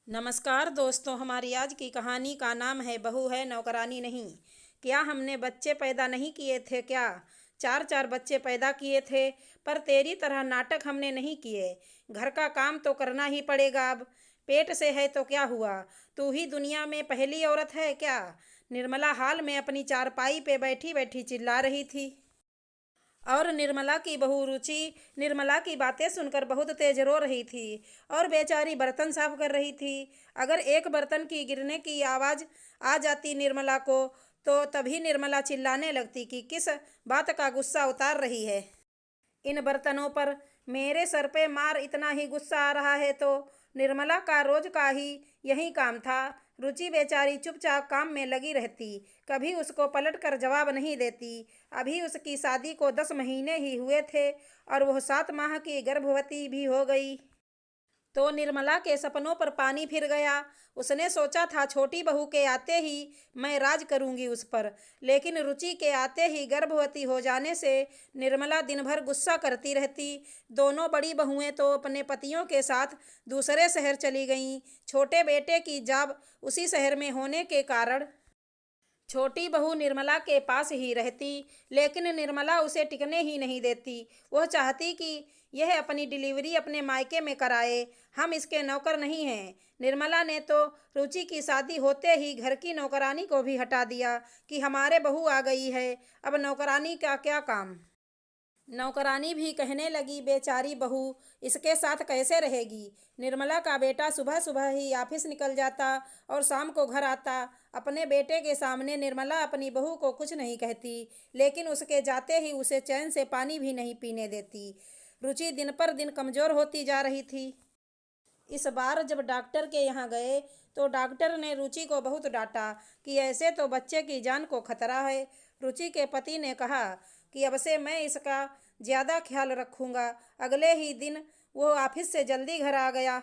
नमस्कार दोस्तों, हमारी आज की कहानी का नाम है बहू है नौकरानी नहीं। क्या हमने बच्चे पैदा नहीं किए थे? क्या चार चार बच्चे पैदा किए थे, पर तेरी तरह नाटक हमने नहीं किए। घर का काम तो करना ही पड़ेगा। अब पेट से है तो क्या हुआ, तू ही दुनिया में पहली औरत है क्या? निर्मला हाल में अपनी चारपाई पे बैठी बैठी चिल्ला रही थी। और निर्मला की बहू रुचि निर्मला की बातें सुनकर बहुत तेज रो रही थी और बेचारी बर्तन साफ कर रही थी। अगर एक बर्तन की गिरने की आवाज़ आ जाती निर्मला को, तो तभी निर्मला चिल्लाने लगती कि किस बात का गुस्सा उतार रही है। इन बर्तनों पर मेरे सर पे मार, इतना ही गुस्सा आ रहा है तो? निर्मला का रोज का ही यही काम था। रुचि बेचारी चुपचाप काम में लगी रहती, कभी उसको पलट कर जवाब नहीं देती। अभी उसकी शादी को 10 महीने ही हुए थे और वह 7 माह की गर्भवती भी हो गई। तो निर्मला के सपनों पर पानी फिर गया। उसने सोचा था छोटी बहू के आते ही मैं राज करूंगी उस पर, लेकिन रुचि के आते ही गर्भवती हो जाने से निर्मला दिन भर गुस्सा करती रहती। दोनों बड़ी बहुएं तो अपने पतियों के साथ दूसरे शहर चली गईं। छोटे बेटे की जॉब उसी शहर में होने के कारण छोटी बहू निर्मला के पास ही रहती, लेकिन निर्मला उसे टिकने ही नहीं देती। वह चाहती कि यह अपनी डिलीवरी अपने मायके में कराए, हम इसके नौकर नहीं हैं। निर्मला ने तो रुचि की शादी होते ही घर की नौकरानी को भी हटा दिया कि हमारे बहू आ गई है, अब नौकरानी का क्या काम। नौकरानी भी कहने लगी बेचारी बहू इसके साथ कैसे रहेगी। निर्मला का बेटा सुबह सुबह ही ऑफिस निकल जाता और शाम को घर आता। अपने बेटे के सामने निर्मला अपनी बहू को कुछ नहीं कहती, लेकिन उसके जाते ही उसे चैन से पानी भी नहीं पीने देती। रुचि दिन पर दिन कमज़ोर होती जा रही थी। इस बार जब डॉक्टर के यहाँ गए तो डॉक्टर ने रुचि को बहुत डांटा कि ऐसे तो बच्चे की जान को खतरा है। रुचि के पति ने कहा कि अब से मैं इसका ज़्यादा ख्याल रखूँगा। अगले ही दिन वो ऑफिस से जल्दी घर आ गया।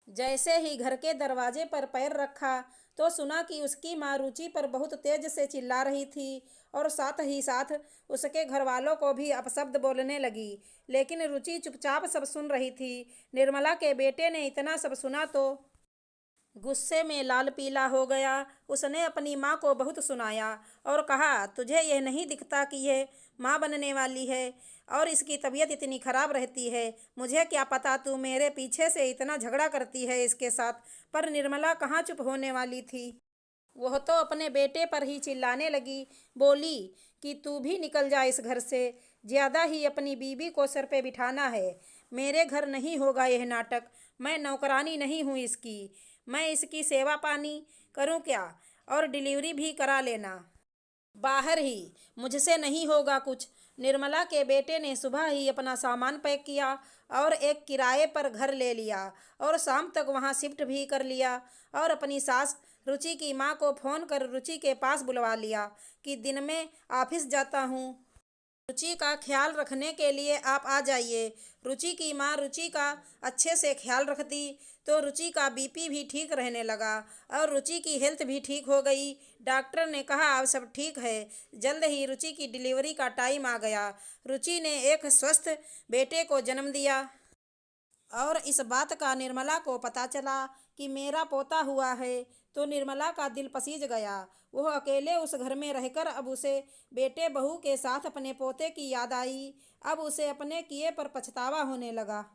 जैसे ही घर के दरवाजे पर पैर रखा तो सुना कि उसकी माँ रुचि पर बहुत तेज से चिल्ला रही थी और साथ ही साथ उसके घर वालों को भी अपशब्द बोलने लगी। लेकिन रुचि चुपचाप सब सुन रही थी। निर्मला के बेटे ने इतना सब सुना तो गुस्से में लाल पीला हो गया। उसने अपनी माँ को बहुत सुनाया और कहा, तुझे यह नहीं दिखता कि यह माँ बनने वाली है और इसकी तबीयत इतनी खराब रहती है? मुझे क्या पता तू मेरे पीछे से इतना झगड़ा करती है इसके साथ। पर निर्मला कहाँ चुप होने वाली थी। वह तो अपने बेटे पर ही चिल्लाने लगी, बोली कि तू भी निकल जा इस घर से। ज़्यादा ही अपनी बीवी को सर पे बिठाना है। मेरे घर नहीं होगा यह नाटक। मैं नौकरानी नहीं हूँ इसकी। मैं इसकी सेवा पानी करूँ क्या, और डिलीवरी भी करा लेना बाहर ही, मुझसे नहीं होगा कुछ। निर्मला के बेटे ने सुबह ही अपना सामान पैक किया और एक किराए पर घर ले लिया और शाम तक वहाँ शिफ्ट भी कर लिया और अपनी सास रुचि की माँ को फ़ोन कर रुचि के पास बुलवा लिया कि दिन में ऑफिस जाता हूँ, रुचि का ख्याल रखने के लिए आप आ जाइए। रुचि की माँ रुचि का अच्छे से ख्याल रखती तो रुचि का बीपी भी ठीक रहने लगा और रुचि की हेल्थ भी ठीक हो गई। डॉक्टर ने कहा अब सब ठीक है। जल्द ही रुचि की डिलीवरी का टाइम आ गया। रुचि ने एक स्वस्थ बेटे को जन्म दिया और इस बात का निर्मला को पता चला कि मेरा पोता हुआ है तो निर्मला का दिल पसीज गया। वह अकेले उस घर में रहकर अब उसे बेटे बहू के साथ अपने पोते की याद आई। अब उसे अपने किए पर पछतावा होने लगा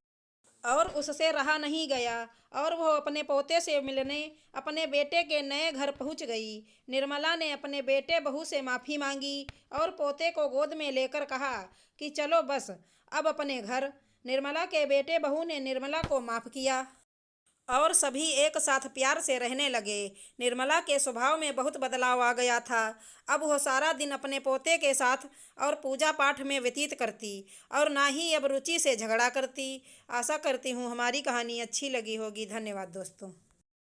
और उससे रहा नहीं गया और वह अपने पोते से मिलने अपने बेटे के नए घर पहुंच गई। निर्मला ने अपने बेटे बहू से माफ़ी मांगी और पोते को गोद में लेकर कहा कि चलो बस अब अपने घर। निर्मला के बेटे बहू ने निर्मला को माफ़ किया और सभी एक साथ प्यार से रहने लगे। निर्मला के स्वभाव में बहुत बदलाव आ गया था। अब वह सारा दिन अपने पोते के साथ और पूजा पाठ में व्यतीत करती और ना ही अब रुचि से झगड़ा करती। आशा करती हूँ हमारी कहानी अच्छी लगी होगी। धन्यवाद दोस्तों।